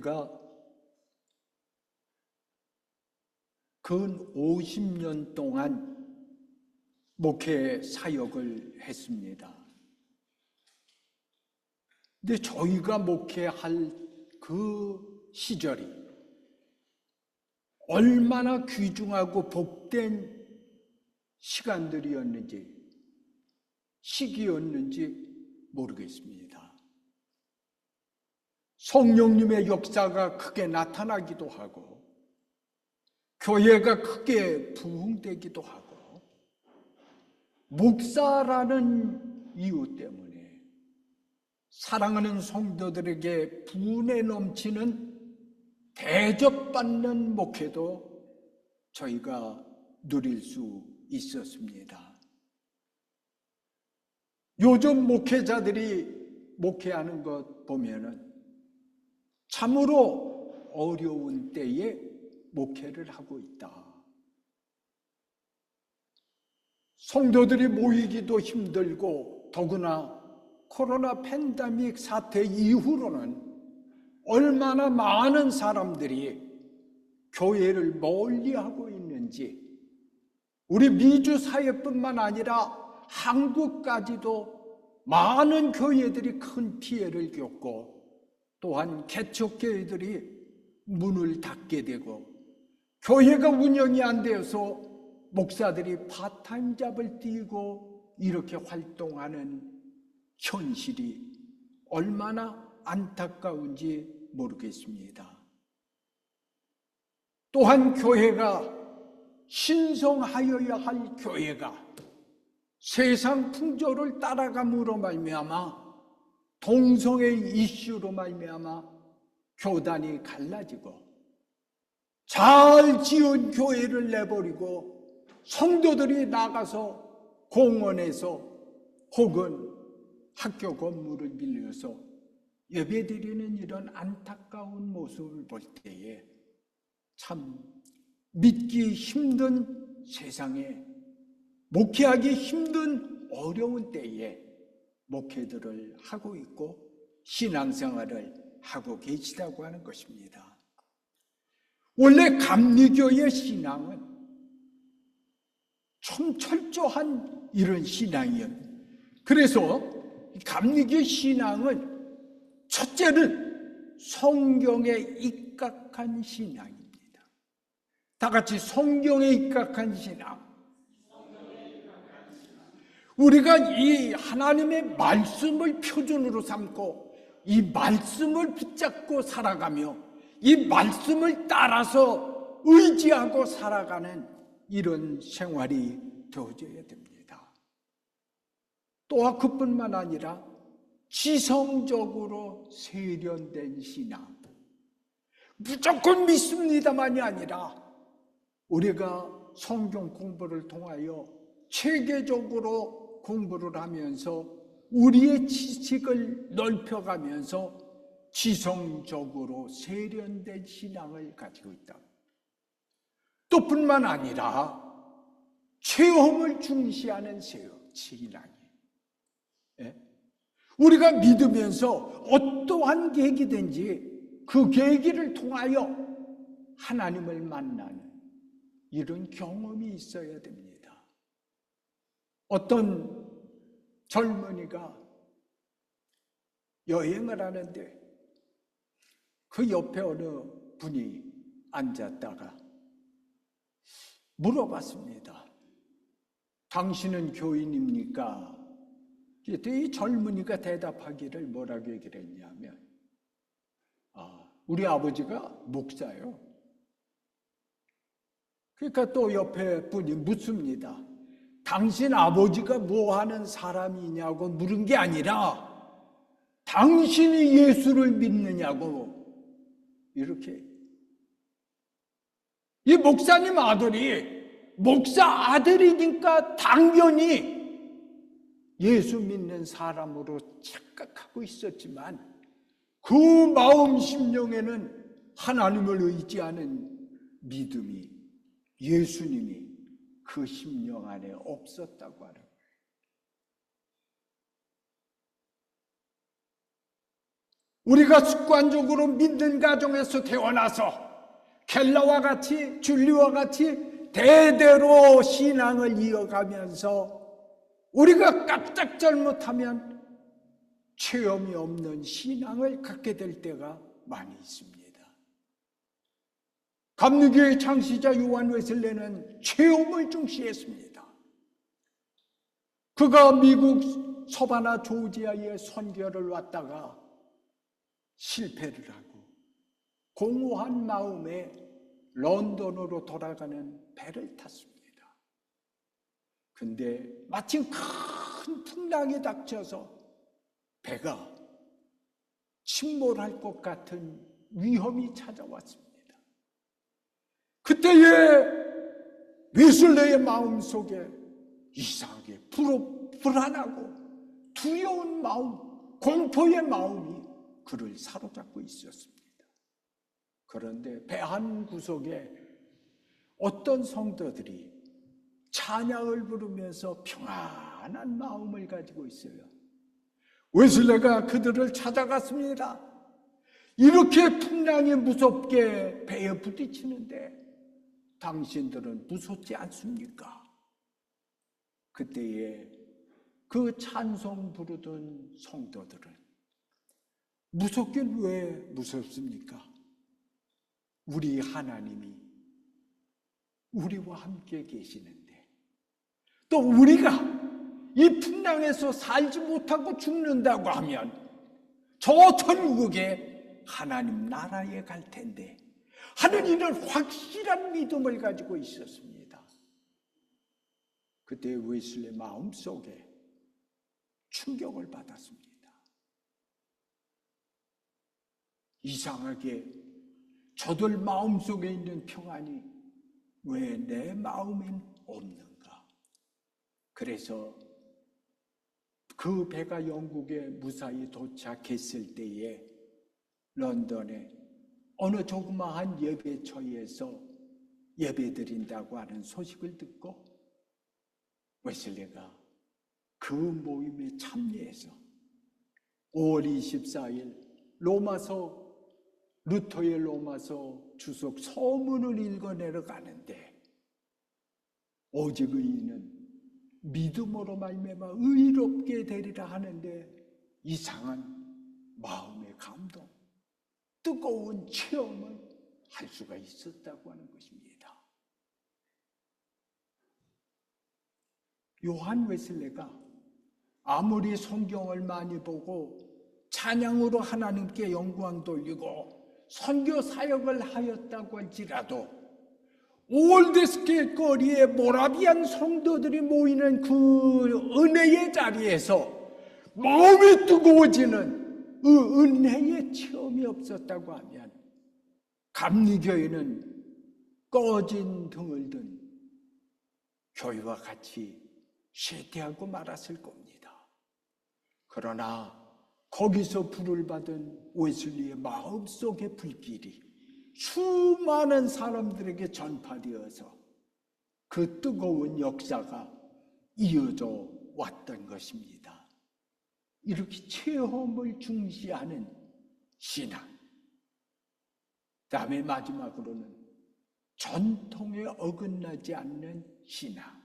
제가 근 50년 동안 목회 사역을 했습니다. 근데 저희가 목회할 그 시절이 얼마나 귀중하고 복된 시간들이었는지, 시기였는지 모르겠습니다. 성령님의 역사가 크게 나타나기도 하고, 교회가 크게 부흥되기도 하고, 목사라는 이유 때문에 사랑하는 성도들에게 분에 넘치는 대접받는 목회도 저희가 누릴 수 있었습니다. 요즘 목회자들이 목회하는 것 보면은 참으로 어려운 때에 목회를 하고 있다. 성도들이 모이기도 힘들고, 더구나 코로나 팬데믹 사태 이후로는 얼마나 많은 사람들이 교회를 멀리하고 있는지, 우리 미주 사회뿐만 아니라 한국까지도 많은 교회들이 큰 피해를 겪고, 또한 개척교회들이 문을 닫게 되고, 교회가 운영이 안 되어서 목사들이 파타임 잡을 뛰고 이렇게 활동하는 현실이 얼마나 안타까운지 모르겠습니다. 또한 교회가 신성하여야 할 교회가 세상 풍조를 따라감으로 말미암아, 동성애 이슈로 말미암아 교단이 갈라지고, 잘 지은 교회를 내버리고 성도들이 나가서 공원에서 혹은 학교 건물을 빌려서 예배드리는 이런 안타까운 모습을 볼 때에 참 믿기 힘든 세상에, 목회하기 힘든 어려운 때에 목회들을 하고 있고 신앙생활을 하고 계시다고 하는 것입니다. 원래 감리교의 신앙은 참 철저한 이런 신앙이에요. 그래서 감리교 신앙은 첫째는 성경에 입각한 신앙입니다. 다 같이 성경에 입각한 신앙. 우리가 이 하나님의 말씀을 표준으로 삼고 이 말씀을 붙잡고 살아가며 이 말씀을 따라서 의지하고 살아가는 이런 생활이 되어져야 됩니다. 또한 그뿐만 아니라 지성적으로 세련된 신앙, 무조건 믿습니다만이 아니라 우리가 성경 공부를 통하여 체계적으로 공부를 하면서 우리의 지식을 넓혀가면서 지성적으로 세련된 신앙을 가지고 있다. 또 뿐만 아니라 체험을 중시하는 신앙이, 우리가 믿으면서 어떠한 계기든지 그 계기를 통하여 하나님을 만나는 이런 경험이 있어야 됩니다. 어떤 젊은이가 여행을 하는데 그 옆에 어느 분이 앉았다가 물어봤습니다. 당신은 교인입니까? 이 젊은이가 대답하기를 뭐라고 얘기를 했냐면, 우리 아버지가 목사요. 그러니까 또 옆에 분이 묻습니다. 당신 아버지가 뭐 하는 사람이냐고 물은 게 아니라 당신이 예수를 믿느냐고, 이렇게. 이 목사님 아들이 목사 아들이니까 당연히 예수 믿는 사람으로 착각하고 있었지만 그 마음 심령에는 하나님을 의지하는 믿음이, 예수님이 그 심령 안에 없었다고 하는 거예요. 우리가 습관적으로 믿는 가정에서 태어나서 켈라와 같이 줄리와 같이 대대로 신앙을 이어가면서 우리가 깜짝 잘못하면 체험이 없는 신앙을 갖게 될 때가 많이 있습니다. 감리교의 창시자 요한 웨슬레는 체험을 중시했습니다. 그가 미국 서바나 조지아에 선교를 왔다가 실패를 하고 공허한 마음에 런던으로 돌아가는 배를 탔습니다. 근데 마침 큰 풍랑이 닥쳐서 배가 침몰할 것 같은 위험이 찾아왔습니다. 그때에 웨슬레의 마음속에 이상하게 불안하고 두려운 마음, 공포의 마음이 그를 사로잡고 있었습니다. 그런데 배 한 구석에 어떤 성도들이 찬양을 부르면서 평안한 마음을 가지고 있어요. 웨슬레가 그들을 찾아갔습니다. 이렇게 풍랑이 무섭게 배에 부딪히는데 당신들은 무섭지 않습니까? 그때에 그 찬송 부르던 성도들은 무섭긴 왜 무섭습니까? 우리 하나님이 우리와 함께 계시는데 또 우리가 이 풍랑에서 살지 못하고 죽는다고 하면 저 천국에 하나님 나라에 갈 텐데 하는 이는 확실한 믿음을 가지고 있었습니다. 그때 웨슬레 마음속에 충격을 받았습니다. 이상하게 저들 마음속에 있는 평안이 왜 내 마음엔 없는가? 그래서 그 배가 영국에 무사히 도착했을 때에 런던에 어느 조그마한 예배처에서 예배드린다고 하는 소식을 듣고 웨슬레가 그 모임에 참여해서 5월 24일 루터의 로마서 주석 서문을 읽어내려 가는데 오직 의인은 믿음으로 말미암아 의롭게 되리라 하는데 이상한 마음의 감동, 뜨거운 체험을 할 수가 있었다고 하는 것입니다. 요한 웨슬레가 아무리 성경을 많이 보고 찬양으로 하나님께 영광 돌리고 선교 사역을 하였다고 할지라도 올드스케 거리에 모라비안 성도들이 모이는 그 은혜의 자리에서 마음이 뜨거워지는 그 은혜의 체험이 없었다고 하면 감리교회는 꺼진 등을 든 교회와 같이 쇠퇴하고 말았을 겁니다. 그러나 거기서 불을 받은 웨슬리의 마음속의 불길이 수많은 사람들에게 전파되어서 그 뜨거운 역사가 이어져 왔던 것입니다. 이렇게 체험을 중시하는 신앙. 다음에 마지막으로는 전통에 어긋나지 않는 신앙.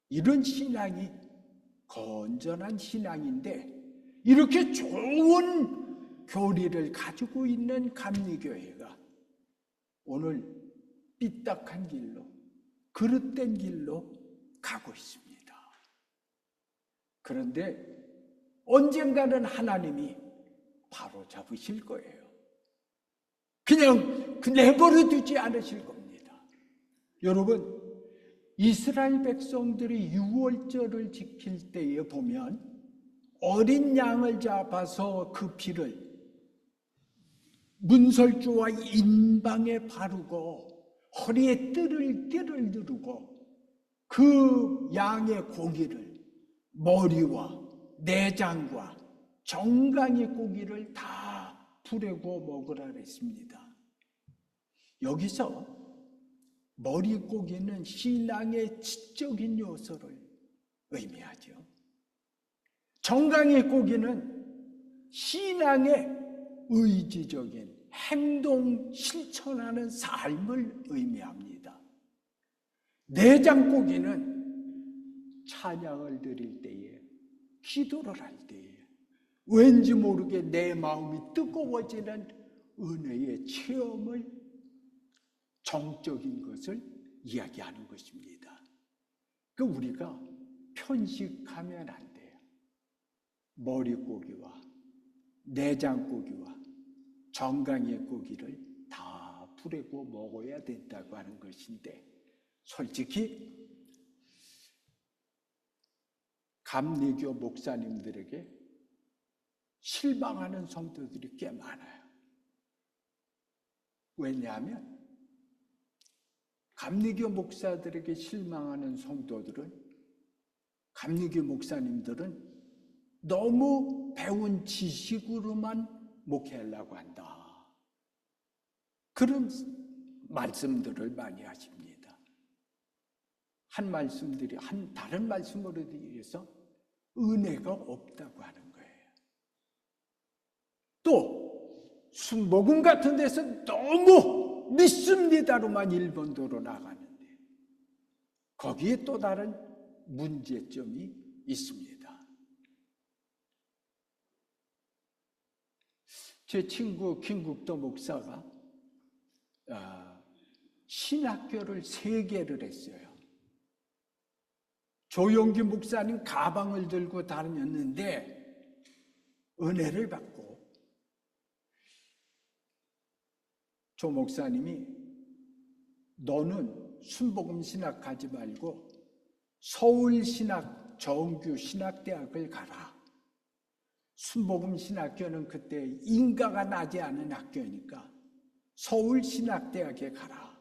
이런 신앙이 건전한 신앙인데 이렇게 좋은 교리를 가지고 있는 감리교회가 오늘 삐딱한 길로, 그릇된 길로 가고 있습니다. 그런데 언젠가는 하나님이 바로 잡으실 거예요. 그냥 내버려 두지 않으실 겁니다. 여러분, 이스라엘 백성들이 유월절을 지킬 때에 보면 어린 양을 잡아서 그 피를 문설주와 인방에 바르고 허리에 띠를 두르고 그 양의 고기를 머리와 내장과 정강이 고기를 다 불에 구워 먹으라 그랬습니다. 여기서 머리고기는 신앙의 지적인 요소를 의미하죠. 정강이 고기는 신앙의 의지적인 행동 실천하는 삶을 의미합니다. 내장고기는 찬양을 드릴 때에, 기도를 할 때에 왠지 모르게 내 마음이 뜨거워지는 은혜의 체험을, 정적인 것을 이야기하는 것입니다. 그 우리가 편식하면 안 돼요. 머리고기와 내장고기와 정강이의 고기를 다 부리고 먹어야 된다고 하는 것인데, 솔직히 감리교 목사님들에게 실망하는 성도들이 꽤 많아요. 왜냐하면 감리교 목사들에게 실망하는 성도들은, 감리교 목사님들은 너무 배운 지식으로만 목회하려고 한다, 그런 말씀들을 많이 하십니다. 다른 말씀으로 인해서 은혜가 없다고 하는 거예요. 또 순복음 같은 데서 너무 믿습니다로만 일본도로 나가는데, 거기에 또 다른 문제점이 있습니다. 제 친구 김국도 목사가 신학교를 3개를 했어요. 조용기 목사님 가방을 들고 다녔는데 은혜를 받고, 조 목사님이 너는 순복음 신학 가지 말고 서울신학 정규신학대학을 가라. 순복음 신학교는 그때 인가가 나지 않은 학교니까 서울신학대학에 가라.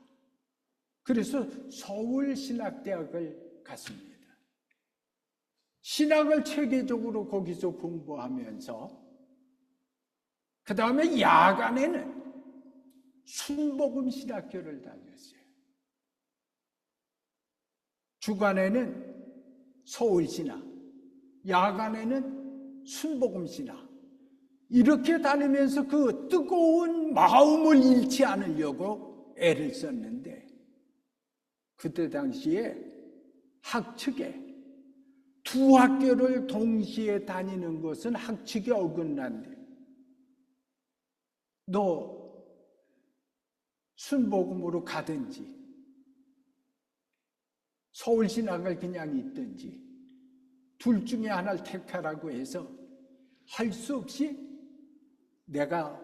그래서 서울신학대학을 갔습니다. 신학을 체계적으로 거기서 공부하면서 그 다음에 야간에는 순복음 신학교를 다녔어요. 주간에는 서울신학, 야간에는 순복음 신학, 이렇게 다니면서 그 뜨거운 마음을 잃지 않으려고 애를 썼는데, 그때 당시에 학측에 2학교를 동시에 다니는 것은 학칙에 어긋난데, 너 순복음으로 가든지 서울신학을 그냥 있든지 둘 중에 하나를 택하라고 해서 할 수 없이 내가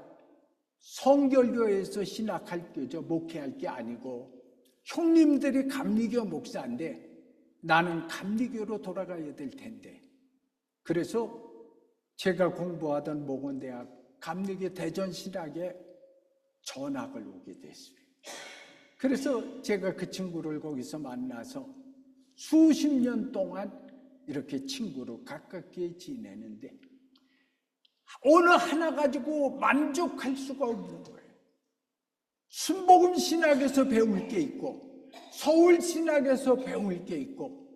성결교에서 신학할 게, 목회할 게 아니고 형님들이 감리교 목사인데 나는 감리교로 돌아가야 될 텐데, 그래서 제가 공부하던 목원대학 감리교 대전신학에 전학을 오게 됐어요. 그래서 제가 그 친구를 거기서 만나서 수십 년 동안 이렇게 친구로 가깝게 지내는데, 어느 하나 가지고 만족할 수가 없는 거예요. 순복음 신학에서 배울 게 있고 서울 신학에서 배울 게 있고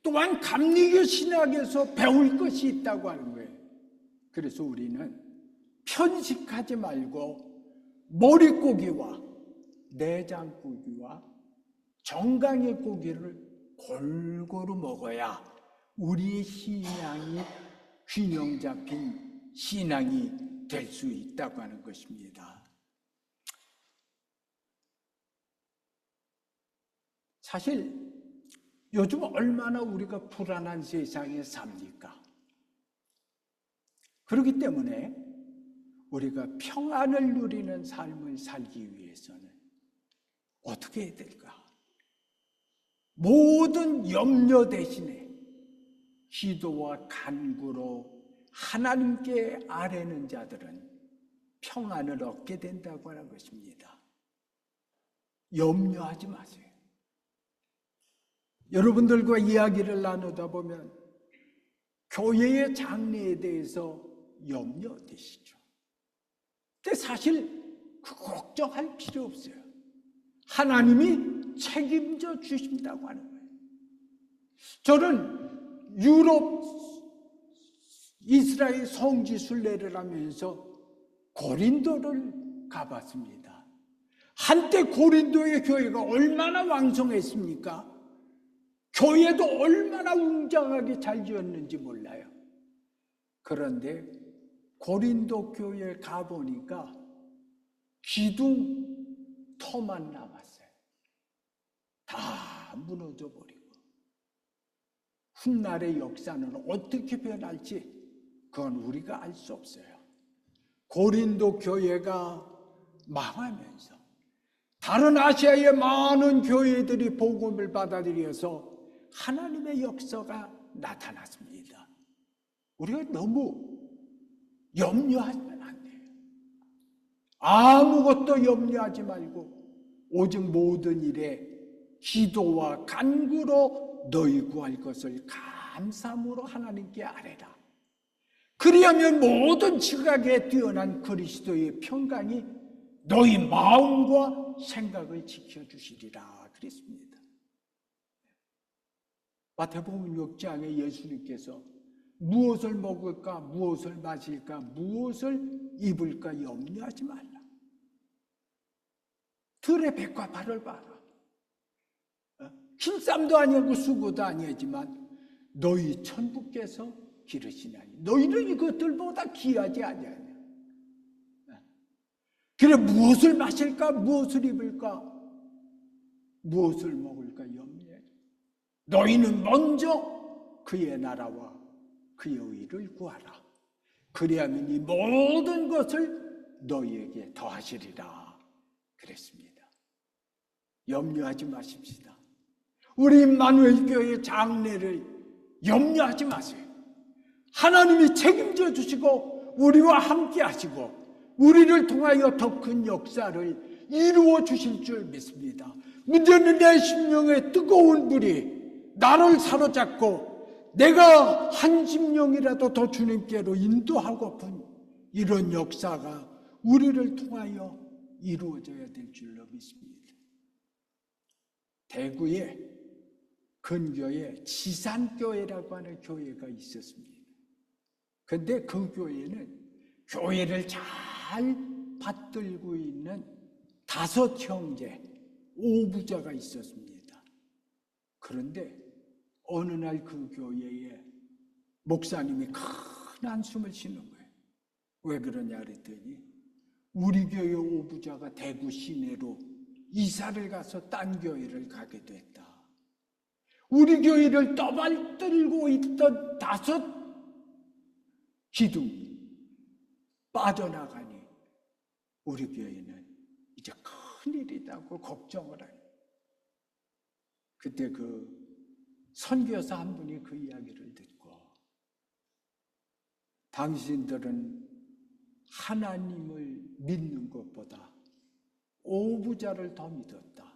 또한 감리교 신학에서 배울 것이 있다고 하는 거예요. 그래서 우리는 편식하지 말고 머릿고기와 내장고기와 정강의 고기를 골고루 먹어야 우리의 신앙이 균형 잡힌 신앙이 될 수 있다고 하는 것입니다. 사실 요즘 얼마나 우리가 불안한 세상에 삽니까? 그렇기 때문에 우리가 평안을 누리는 삶을 살기 위해서는 어떻게 해야 될까? 모든 염려 대신에 기도와 간구로 하나님께 아뢰는 자들은 평안을 얻게 된다고 하는 것입니다. 염려하지 마세요. 여러분들과 이야기를 나누다 보면 교회의 장래에 대해서 염려되시죠. 근데 사실 그 걱정할 필요 없어요. 하나님이 책임져 주신다고 하는 거예요. 저는 유럽 이스라엘 성지 순례를 하면서 고린도를 가봤습니다. 한때 고린도의 교회가 얼마나 왕성했습니까? 교회도 얼마나 웅장하게 잘 지었는지 몰라요. 그런데 고린도 교회에 가보니까 기둥터만 남았어요. 다 무너져버리고. 훗날의 역사는 어떻게 변할지 그건 우리가 알 수 없어요. 고린도 교회가 망하면서 다른 아시아의 많은 교회들이 복음을 받아들여서 하나님의 역사가 나타났습니다. 우리가 너무 염려하면 안 돼요. 아무것도 염려하지 말고 오직 모든 일에 기도와 간구로 너희 구할 것을 감사함으로 하나님께 아뢰라. 그리하면 모든 지각에 뛰어난 그리스도의 평강이 너희 마음과 생각을 지켜주시리라 그랬습니다. 마태복음 6장에 예수님께서 무엇을 먹을까, 무엇을 마실까, 무엇을 입을까 염려하지 말라. 들의 백과 발을 봐라. 흰쌈도 아니고 수고도 아니지만 너희 천부께서 기르시나니 너희는 이것들보다 귀하지 아니하냐. 그래 무엇을 마실까, 무엇을 입을까, 무엇을 먹을까 염려해. 너희는 먼저 그의 나라와 그의 의를 구하라. 그리하면 이 모든 것을 너희에게 더하시리라 그랬습니다. 염려하지 마십시다. 우리 임마누엘 교회 장례를 염려하지 마세요. 하나님이 책임져 주시고 우리와 함께 하시고 우리를 통하여 더 큰 역사를 이루어 주실 줄 믿습니다. 문제는 내 심령의 뜨거운 불이 나를 사로잡고 내가 한 심령이라도 더 주님께로 인도하고픈 이런 역사가 우리를 통하여 이루어져야 될 줄로 믿습니다. 대구에 근교에 지산교회라고 하는 교회가 있었습니다. 근데 그 교회는 교회를 잘 받들고 있는 5 형제 5부자가 있었습니다. 그런데 어느 날 그 교회에 목사님이 큰 한숨을 쉬는 거예요. 왜 그러냐 그랬더니 우리 교회 5부자가 대구 시내로 이사를 가서 딴 교회를 가게 됐다. 우리 교회를 떠받들고 있던 5 기둥이 빠져나가니 우리 교회는 이제 큰일이라고 걱정을 해요. 그때 그 선교사 한 분이 그 이야기를 듣고 당신들은 하나님을 믿는 것보다 5부자를 더 믿었다.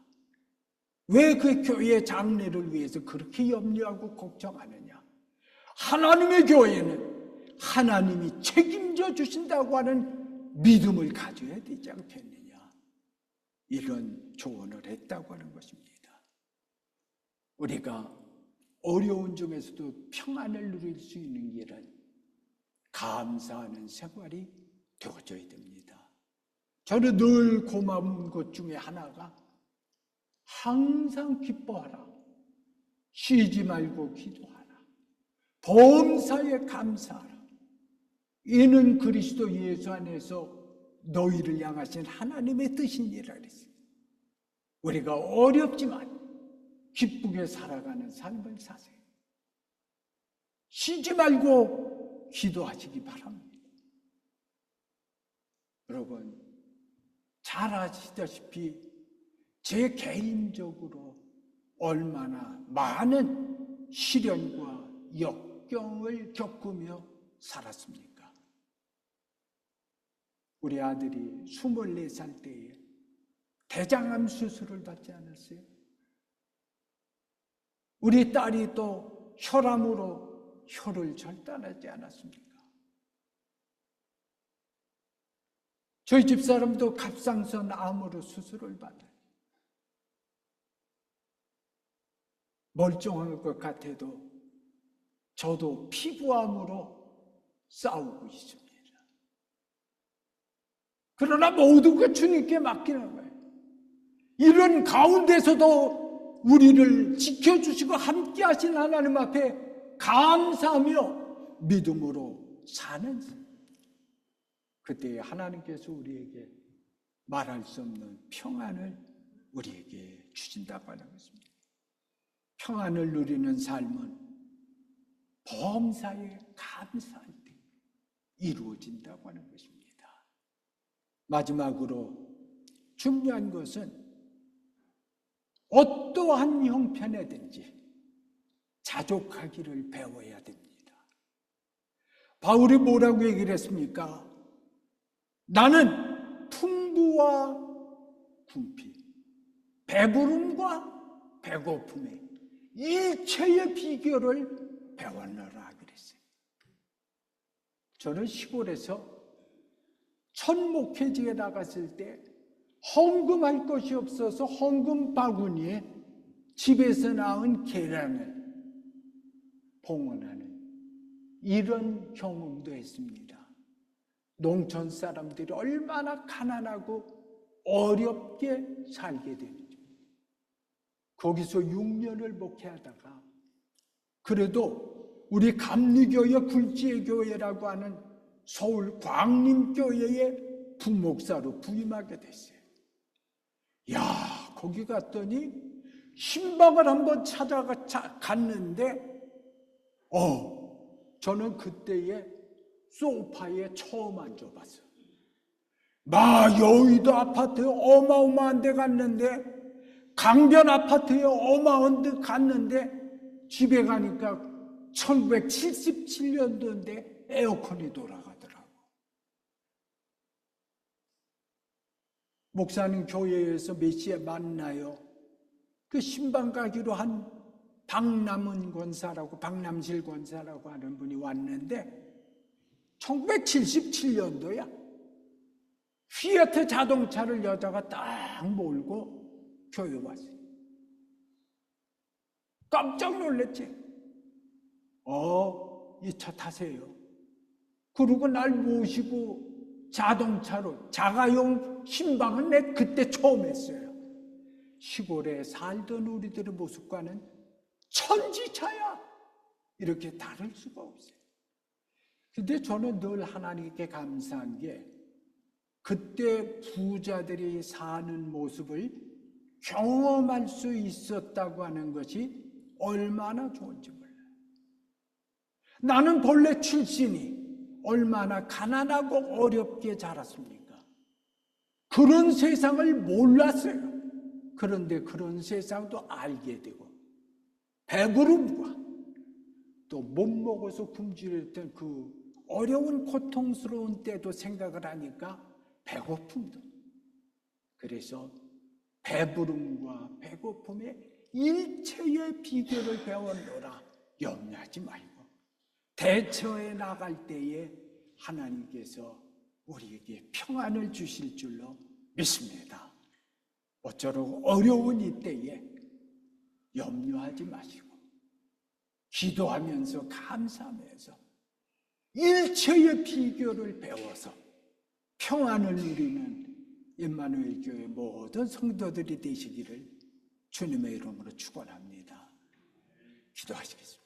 왜 그 교회의 장래를 위해서 그렇게 염려하고 걱정하느냐? 하나님의 교회는 하나님이 책임져 주신다고 하는 믿음을 가져야 되지 않겠느냐? 이런 조언을 했다고 하는 것입니다. 우리가 어려운 중에서도 평안을 누릴 수 있는 길은 감사하는 생활이 되어져야 됩니다. 저는 늘 고마운 것 중에 하나가 항상 기뻐하라. 쉬지 말고 기도하라. 범사에 감사하라. 이는 그리스도 예수 안에서 너희를 향하신 하나님의 뜻이니라 그랬어요. 우리가 어렵지만 기쁘게 살아가는 삶을 사세요. 쉬지 말고 기도하시기 바랍니다. 여러분 잘 아시다시피 제 개인적으로 얼마나 많은 시련과 역경을 겪으며 살았습니까? 우리 아들이 24살 때에 대장암 수술을 받지 않았어요? 우리 딸이 또 혈암으로 혀를 절단하지 않았습니까? 저희 집사람도 갑상선 암으로 수술을 받아요. 멀쩡한 것 같아도 저도 피부암으로 싸우고 있습니다. 그러나 모든 것 주님께 맡기는 거예요. 이런 가운데서도 우리를 지켜주시고 함께 하신 하나님 앞에 감사하며 믿음으로 사는 삶. 그때 하나님께서 우리에게 말할 수 없는 평안을 우리에게 주신다고 하는 것입니다. 평안을 누리는 삶은 범사에 감사할 때 이루어진다고 하는 것입니다. 마지막으로 중요한 것은 어떠한 형편에든지 자족하기를 배워야 됩니다. 바울이 뭐라고 얘기를 했습니까? 나는 풍부와 궁핍, 배부름과 배고픔의 일체의 비결을 배웠노라 그랬어요. 저는 시골에서 첫 목회지에 나갔을 때 헌금할 것이 없어서 헌금 바구니에 집에서 나온 계란을 봉헌하는 이런 경험도 했습니다. 농촌 사람들이 얼마나 가난하고 어렵게 살게 되는지. 거기서 6년을 목회하다가 그래도 우리 감리교회 굴지의교회라고 하는 서울 광림교회의 부목사로 부임하게 됐어요. 야, 거기 갔더니 신방을 한번 찾아갔는데 저는 그때에 소파에 처음 앉아봤어요. 여의도 아파트에 어마어마한 데 갔는데, 강변 아파트에 어마어마한 데 갔는데, 집에 가니까 1977년도인데 에어컨이 돌아가더라고. 목사님 교회에서 몇 시에 만나요? 그 신방 가기로 한 박남은 권사라고, 박남실 권사라고 하는 분이 왔는데 1977년도야. 피아트 자동차를 여자가 딱 몰고 교회 왔어요. 깜짝 놀랐지. 이 차 타세요. 그러고 날 모시고 자동차로 자가용 신방은 내 그때 처음 했어요. 시골에 살던 우리들의 모습과는 천지차야. 이렇게 다를 수가 없어요. 근데 저는 늘 하나님께 감사한 게 그때 부자들이 사는 모습을 경험할 수 있었다고 하는 것이 얼마나 좋은지 몰라요. 나는 본래 출신이 얼마나 가난하고 어렵게 자랐습니까? 그런 세상을 몰랐어요. 그런데 그런 세상도 알게 되고 배부름과 또 못 먹어서 굶주렸던 그 어려운 고통스러운 때도 생각을 하니까 배고픔도. 그래서 배부름과 배고픔의 일체의 비결을 배웠노라. 염려하지 말고 대처해 나갈 때에 하나님께서 우리에게 평안을 주실 줄로 믿습니다. 어쩌록 어려운 이때에 염려하지 마시고 기도하면서 감사하면서 일체의 비결을 배워서 평안을 누리는 임마누엘 교회 모든 성도들이 되시기를 주님의 이름으로 축원합니다. 기도하시겠습니다.